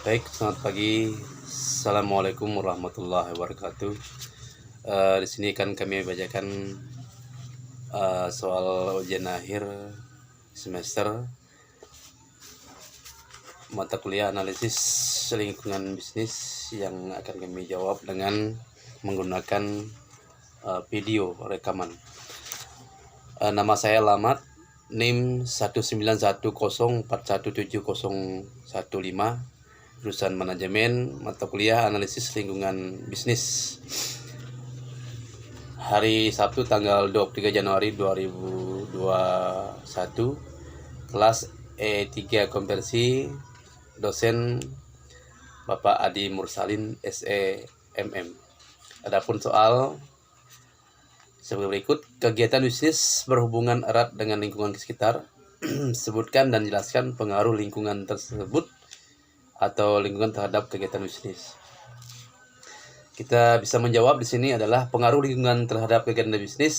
Baik, selamat pagi. Assalamualaikum warahmatullahi wabarakatuh. Di sini kan kami bacakan soal ujian akhir semester mata kuliah analisis lingkungan bisnis yang akan kami jawab dengan menggunakan video rekaman. Nama saya Lamat, NIM 19104170015, jurusan manajemen, mata kuliah analisis lingkungan bisnis. Hari Sabtu tanggal 23 Januari 2021, kelas E3 konversi, dosen Bapak Adi Mursalin SEMM. Adapun soal sebagai berikut: kegiatan bisnis berhubungan erat dengan lingkungan sekitar. Sebutkan dan jelaskan pengaruh lingkungan tersebut atau lingkungan terhadap kegiatan bisnis. Kita bisa menjawab di sini adalah pengaruh lingkungan terhadap kegiatan bisnis.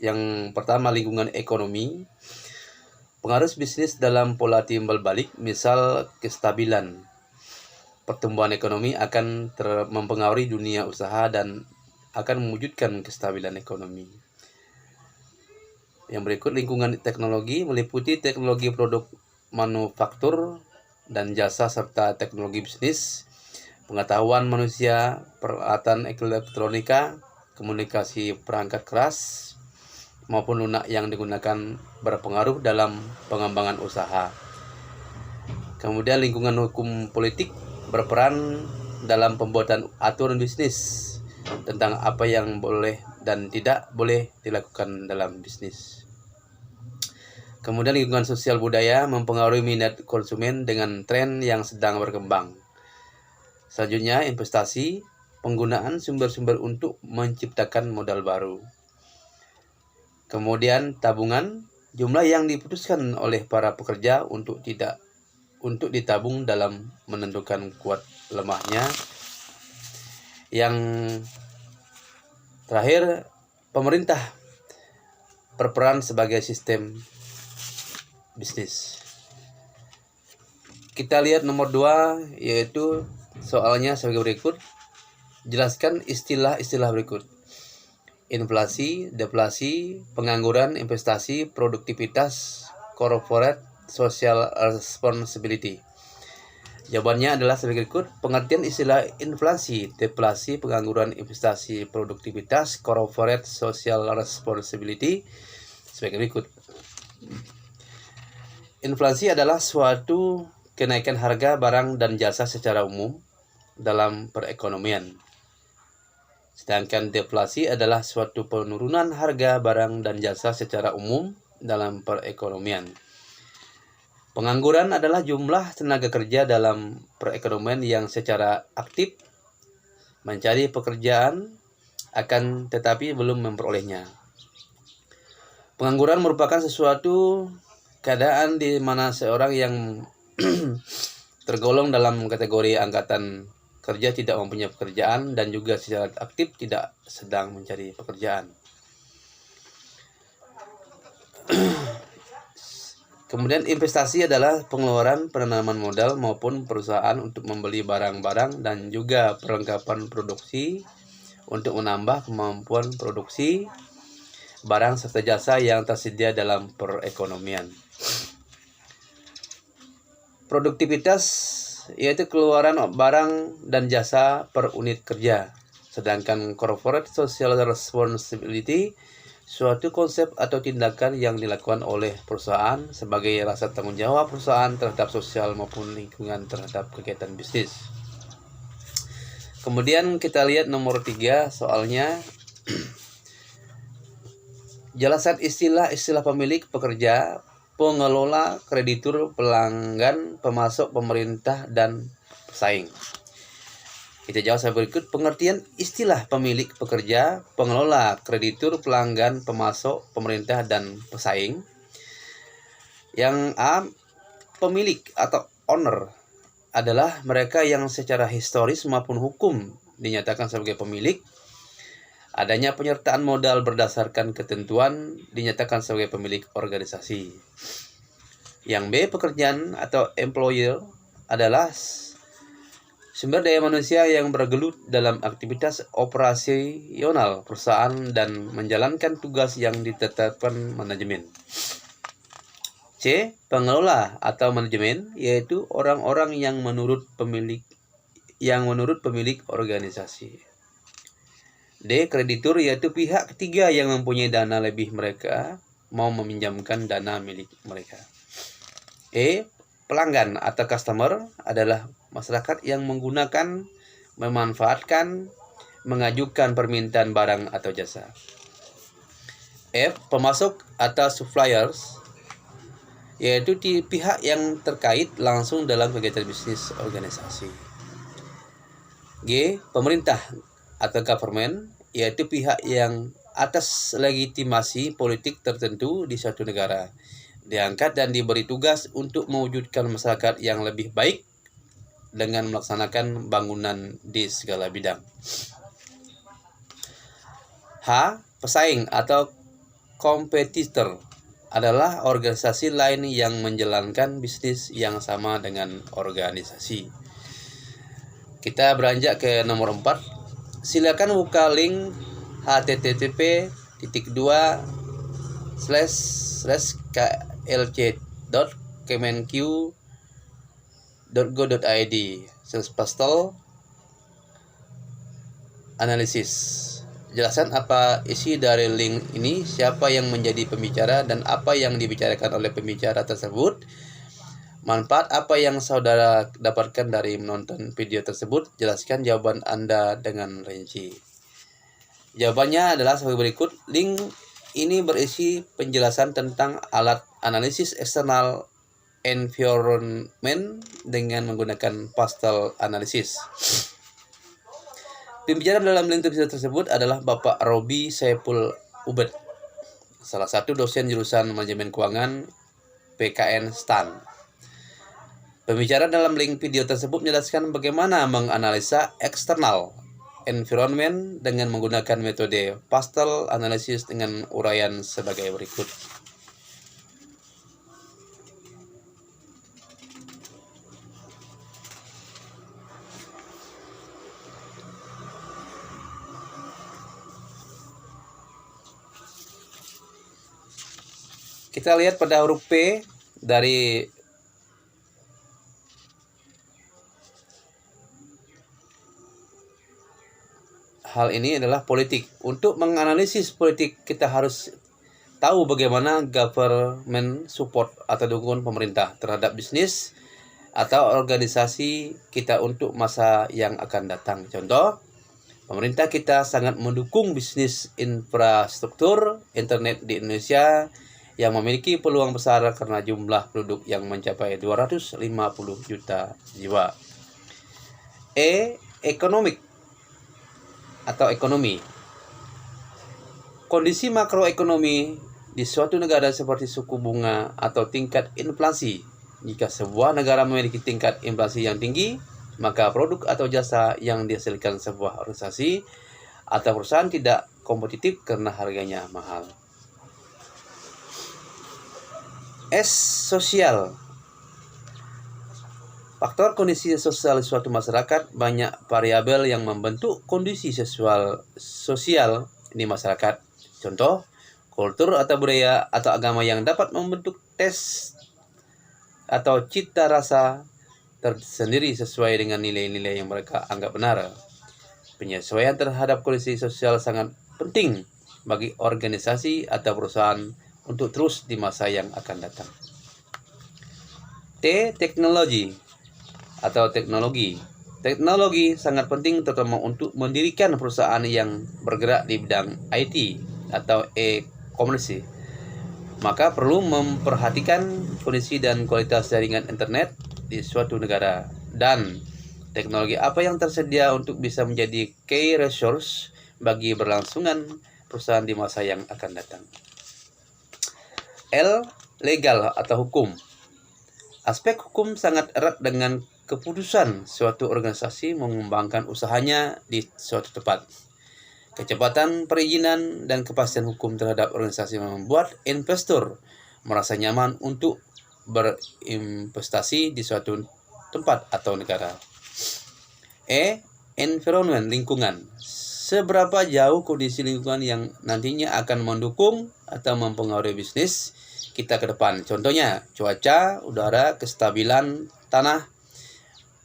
Yang pertama, lingkungan ekonomi. Pengaruh bisnis dalam pola timbal balik, misal kestabilan pertumbuhan ekonomi akan mempengaruhi dunia usaha dan akan mewujudkan kestabilan ekonomi. Yang berikut, lingkungan teknologi meliputi teknologi produk manufaktur dan jasa serta teknologi bisnis, pengetahuan manusia, peralatan elektronika, komunikasi perangkat keras maupun lunak yang digunakan berpengaruh dalam pengembangan usaha. Kemudian lingkungan hukum politik berperan dalam pembuatan aturan bisnis tentang apa yang boleh dan tidak boleh dilakukan dalam bisnis. Kemudian lingkungan sosial budaya mempengaruhi minat konsumen dengan tren yang sedang berkembang. Selanjutnya, investasi, penggunaan sumber-sumber untuk menciptakan modal baru. Kemudian tabungan, jumlah yang diputuskan oleh para pekerja untuk ditabung dalam menentukan kuat lemahnya. Yang terakhir, pemerintah berperan sebagai sistem bisnis. Kita lihat nomor 2, yaitu soalnya sebagai berikut. Jelaskan istilah-istilah berikut: inflasi, deflasi, pengangguran, investasi, produktivitas, corporate social responsibility. Jawabannya adalah sebagai berikut. Pengertian istilah inflasi, deflasi, pengangguran, investasi, produktivitas, corporate social responsibility sebagai berikut. Inflasi adalah suatu kenaikan harga barang dan jasa secara umum dalam perekonomian. Sedangkan deflasi adalah suatu penurunan harga barang dan jasa secara umum dalam perekonomian. Pengangguran adalah jumlah tenaga kerja dalam perekonomian yang secara aktif mencari pekerjaan akan tetapi belum memperolehnya. Pengangguran merupakan sesuatu keadaan di mana seorang yang tergolong dalam kategori angkatan kerja tidak mempunyai pekerjaan dan juga secara aktif tidak sedang mencari pekerjaan. Kemudian investasi adalah pengeluaran penanaman modal maupun perusahaan untuk membeli barang-barang dan juga perlengkapan produksi untuk menambah kemampuan produksi barang serta jasa yang tersedia dalam perekonomian. Produktivitas yaitu keluaran barang dan jasa per unit kerja. Sedangkan corporate social responsibility suatu konsep atau tindakan yang dilakukan oleh perusahaan sebagai rasa tanggung jawab perusahaan terhadap sosial maupun lingkungan terhadap kegiatan bisnis. Kemudian kita lihat nomor 3 soalnya. Jelasan istilah-istilah pemilik, pekerja, pengelola, kreditur, pelanggan, pemasok, pemerintah, dan pesaing. Kita jawab sebagai berikut. Pengertian istilah pemilik, pekerja, pengelola, kreditur, pelanggan, pemasok, pemerintah, dan pesaing. Yang A, pemilik atau owner adalah mereka yang secara historis maupun hukum dinyatakan sebagai pemilik. Adanya penyertaan modal berdasarkan ketentuan dinyatakan sebagai pemilik organisasi. Yang B, pekerjaan atau employer adalah Sumber daya manusia yang bergelut dalam aktivitas operasional perusahaan dan menjalankan tugas yang ditetapkan manajemen. C. Pengelola atau manajemen, yaitu orang-orang yang menurut pemilik organisasi. D. Kreditur, yaitu pihak ketiga yang mempunyai dana lebih mereka mau meminjamkan dana milik mereka. E. Pelanggan atau customer adalah masyarakat yang menggunakan, memanfaatkan, mengajukan permintaan barang atau jasa. F. Pemasok atau suppliers, yaitu di pihak yang terkait langsung dalam kegiatan bisnis organisasi. G. Pemerintah atau government, yaitu pihak yang atas legitimasi politik tertentu di suatu negara diangkat dan diberi tugas untuk mewujudkan masyarakat yang lebih baik dengan melaksanakan bangunan di segala bidang. H. Pesaing atau kompetitor adalah organisasi lain yang menjalankan bisnis yang sama dengan organisasi. Kita beranjak ke nomor 4. Silakan buka link http://klc.kemenq.go.id/pastel analisis. Jelaskan apa isi dari link ini, siapa yang menjadi pembicara, dan apa yang dibicarakan oleh pembicara tersebut. Manfaat apa yang saudara dapatkan dari menonton video tersebut? Jelaskan jawaban Anda dengan rinci. Jawabannya adalah sebagai berikut. Link ini berisi penjelasan tentang alat analisis eksternal environment dengan menggunakan pastel analisis. Pembicara dalam link tersebut adalah Bapak Robi Saiful Ubed, salah satu dosen jurusan manajemen keuangan PKN STAN. Pembicara dalam link video tersebut menjelaskan bagaimana menganalisa eksternal environment dengan menggunakan metode pastel analisis dengan uraian sebagai berikut. Kita lihat pada huruf P dari hal ini adalah politik. Untuk menganalisis politik, kita harus tahu bagaimana government support atau dukungan pemerintah terhadap bisnis atau organisasi kita untuk masa yang akan datang. Contoh, pemerintah kita sangat mendukung bisnis infrastruktur internet di Indonesia yang memiliki peluang besar karena jumlah penduduk yang mencapai 250 juta jiwa. E. Economic atau ekonomi. Kondisi makroekonomi di suatu negara seperti suku bunga atau tingkat inflasi. Jika sebuah negara memiliki tingkat inflasi yang tinggi, maka produk atau jasa yang dihasilkan sebuah organisasi atau perusahaan tidak kompetitif karena harganya mahal. S. Sosial. Faktor kondisi sosial di suatu masyarakat, banyak variabel yang membentuk kondisi sosial di masyarakat. Contoh, kultur atau budaya atau agama yang dapat membentuk tes atau cita rasa tersendiri sesuai dengan nilai-nilai yang mereka anggap benar. Penyesuaian terhadap kondisi sosial sangat penting bagi organisasi atau perusahaan untuk terus di masa yang akan datang. T. Teknologi atau teknologi. Teknologi sangat penting terutama untuk mendirikan perusahaan yang bergerak di bidang IT atau e-commerce. Maka perlu memperhatikan kondisi dan kualitas jaringan internet di suatu negara dan teknologi apa yang tersedia untuk bisa menjadi key resource bagi berlangsungan perusahaan di masa yang akan datang. L. Legal atau hukum. Aspek hukum sangat erat dengan keputusan suatu organisasi mengembangkan usahanya di suatu tempat. Kecepatan perizinan dan kepastian hukum terhadap organisasi membuat investor merasa nyaman untuk berinvestasi di suatu tempat atau negara. Environment, lingkungan. Seberapa jauh kondisi lingkungan yang nantinya akan mendukung atau mempengaruhi bisnis kita ke depan. Contohnya, cuaca, udara, kestabilan tanah,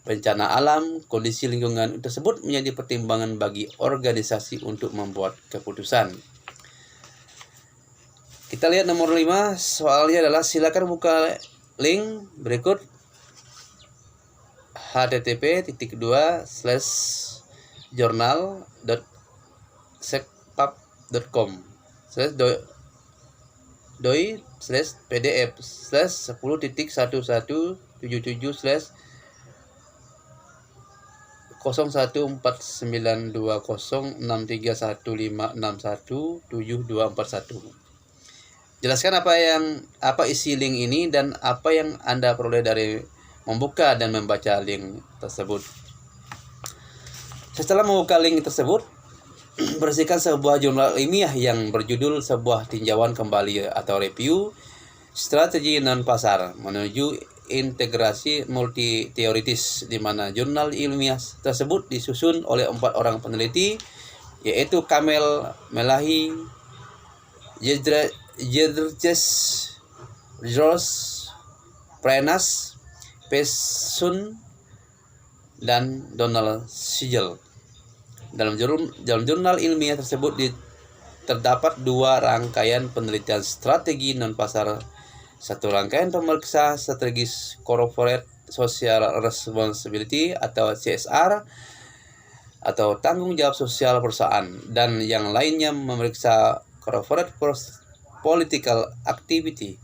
bencana alam, kondisi lingkungan tersebut menjadi pertimbangan bagi organisasi untuk membuat keputusan. Kita lihat nomor 5, soalnya adalah silakan buka link berikut http://jurnal.secpap.com/doi/pdf/10.1172177/001156156172417. Jelaskan apa isi link ini dan apa yang Anda peroleh dari membuka dan membaca link tersebut. Setelah membuka link tersebut, bersihkan sebuah jurnal ilmiah yang berjudul sebuah tinjauan kembali atau review strategi non-pasar menuju integrasi multi teoritis, di mana jurnal ilmiah tersebut disusun oleh 4 orang peneliti, yaitu Kamel Melahi, Jedrzej Ros, Prenas, Pesun, dan Donald Siegel. Dalam jurnal ilmiah tersebut terdapat 2 rangkaian penelitian strategi non-pasar, 1 rangkaian pemeriksa strategis corporate social responsibility atau CSR atau tanggung jawab sosial perusahaan, dan yang lainnya memeriksa corporate political activity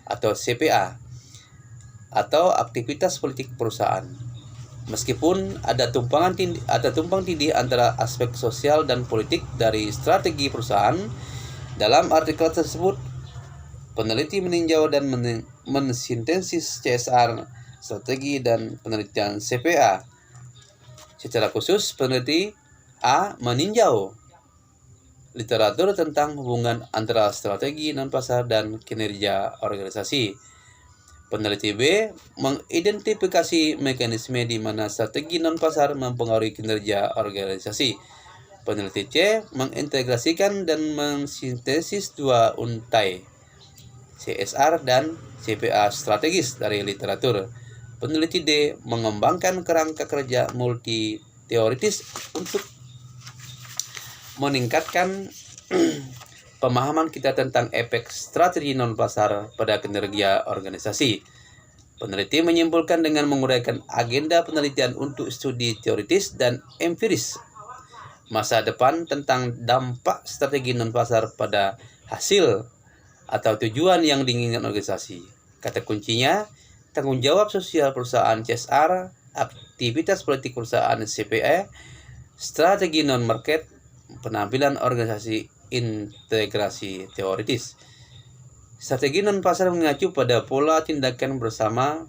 atau CPA atau aktivitas politik perusahaan. Meskipun ada tumpang tindih antara aspek sosial dan politik dari strategi perusahaan, dalam artikel tersebut peneliti meninjau dan mensintesis CSR, strategi, dan penelitian CPA. Secara khusus, peneliti A meninjau literatur tentang hubungan antara strategi non-pasar dan kinerja organisasi. Peneliti B mengidentifikasi mekanisme di mana strategi non-pasar mempengaruhi kinerja organisasi. Peneliti C mengintegrasikan dan mensintesis 2 untai CSR dan CPA strategis dari literatur. Peneliti D mengembangkan kerangka kerja multi teoritis untuk meningkatkan pemahaman kita tentang efek strategi non-pasar pada kinerja organisasi. Peneliti menyimpulkan dengan menguraikan agenda penelitian untuk studi teoritis dan empiris masa depan tentang dampak strategi non-pasar pada hasil atau tujuan yang diinginkan organisasi. Kata kuncinya, tanggung jawab sosial perusahaan CSR, aktivitas politik perusahaan CPE, strategi non-market, penampilan organisasi, integrasi teoritis. Strategi non-pasar mengacu pada pola tindakan bersama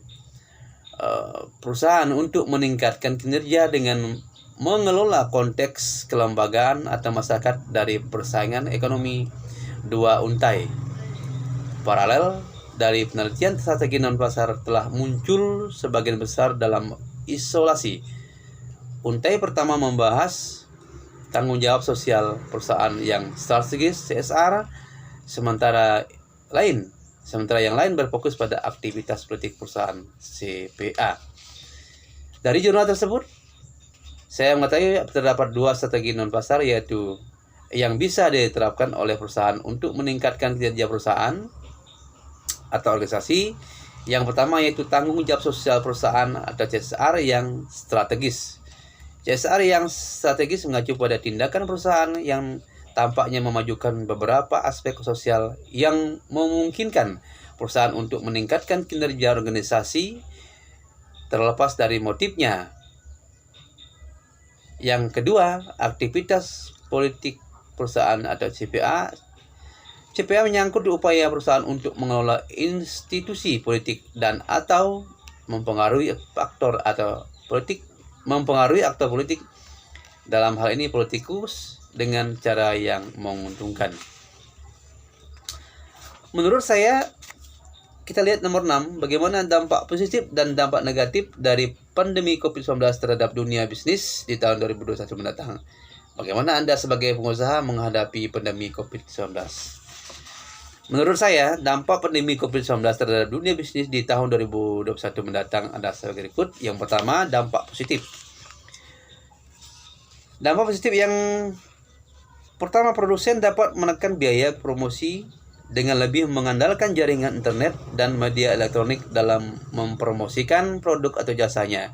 perusahaan untuk meningkatkan kinerja dengan mengelola konteks kelembagaan atau masyarakat dari persaingan ekonomi 2 untai. Paralel dari penelitian strategi non-pasar telah muncul sebagian besar dalam isolasi. Untai pertama membahas tanggung jawab sosial perusahaan yang strategis CSR, sementara yang lain berfokus pada aktivitas politik perusahaan CPA. Dari jurnal tersebut, saya mengetahui terdapat 2 strategi non-pasar, yaitu yang bisa diterapkan oleh perusahaan untuk meningkatkan kinerja perusahaan atau organisasi. Yang pertama yaitu tanggung jawab sosial perusahaan atau CSR yang strategis. CSR yang strategis mengacu pada tindakan perusahaan yang tampaknya memajukan beberapa aspek sosial yang memungkinkan perusahaan untuk meningkatkan kinerja organisasi terlepas dari motifnya. Yang kedua, aktivitas politik perusahaan atau CPA. CPA menyangkut upaya perusahaan untuk mengelola institusi politik dan atau mempengaruhi aktor politik, dalam hal ini politikus, dengan cara yang menguntungkan. Menurut saya, kita lihat nomor 6, bagaimana dampak positif dan dampak negatif dari pandemi COVID-19 terhadap dunia bisnis di tahun 2021 mendatang. Bagaimana Anda sebagai pengusaha menghadapi pandemi COVID-19? Menurut saya, dampak pandemi COVID-19 terhadap dunia bisnis di tahun 2021 mendatang adalah sebagai berikut. Yang pertama, dampak positif. Dampak positif yang pertama, produsen dapat menekan biaya promosi dengan lebih mengandalkan jaringan internet dan media elektronik dalam mempromosikan produk atau jasanya.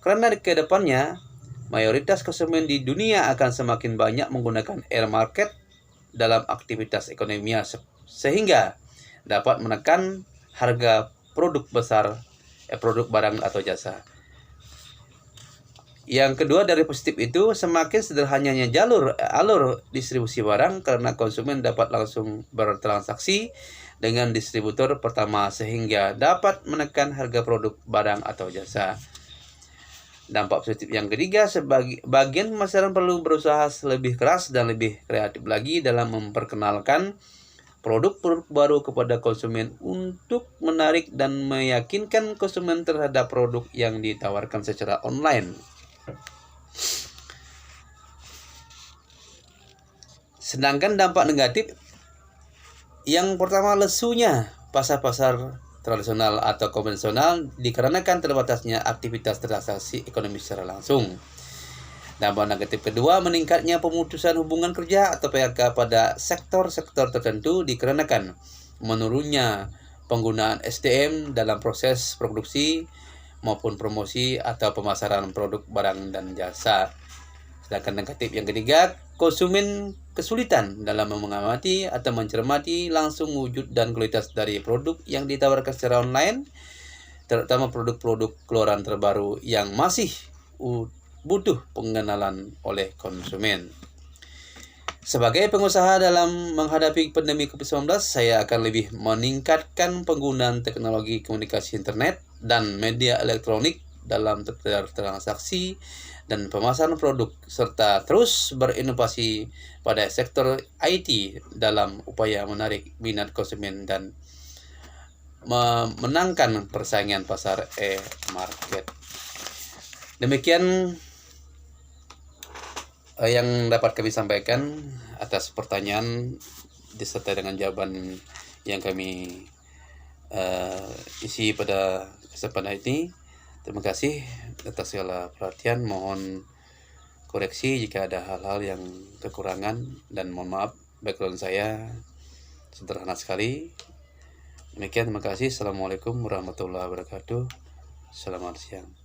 Karena ke depannya, mayoritas konsumen di dunia akan semakin banyak menggunakan e-market dalam aktivitas ekonominya, sehingga dapat menekan harga produk barang atau jasa. Yang kedua dari positif itu, semakin sederhananya alur distribusi barang karena konsumen dapat langsung bertransaksi dengan distributor pertama sehingga dapat menekan harga produk barang atau jasa. Dampak positif yang ketiga, bagian pemasaran perlu berusaha lebih keras dan lebih kreatif lagi dalam memperkenalkan produk-produk baru kepada konsumen untuk menarik dan meyakinkan konsumen terhadap produk yang ditawarkan secara online. Sedangkan dampak negatif yang pertama, lesunya pasar-pasar tradisional atau konvensional dikarenakan terbatasnya aktivitas transaksi ekonomi secara langsung. Dampak negatif kedua, meningkatnya pemutusan hubungan kerja atau PHK pada sektor-sektor tertentu dikarenakan menurunnya penggunaan SDM dalam proses produksi maupun promosi atau pemasaran produk barang dan jasa. Sedangkan negatif yang ketiga, konsumen kesulitan dalam mengamati atau mencermati langsung wujud dan kualitas dari produk yang ditawarkan secara online, terutama produk-produk keluaran terbaru yang masih butuh pengenalan oleh konsumen. Sebagai pengusaha dalam menghadapi pandemi COVID-19, saya akan lebih meningkatkan penggunaan teknologi komunikasi internet dan media elektronik dalam transaksi dan pemasaran produk, serta terus berinovasi pada sektor IT dalam upaya menarik minat konsumen dan memenangkan persaingan pasar e-market. Demikian yang dapat kami sampaikan atas pertanyaan disertai dengan jawaban yang kami isi pada kesempatan ini. Terima kasih atas segala perhatian. Mohon koreksi jika ada hal-hal yang kekurangan dan mohon maaf, background saya sederhana sekali. Demikian, terima kasih. Assalamualaikum warahmatullahi wabarakatuh. Selamat siang.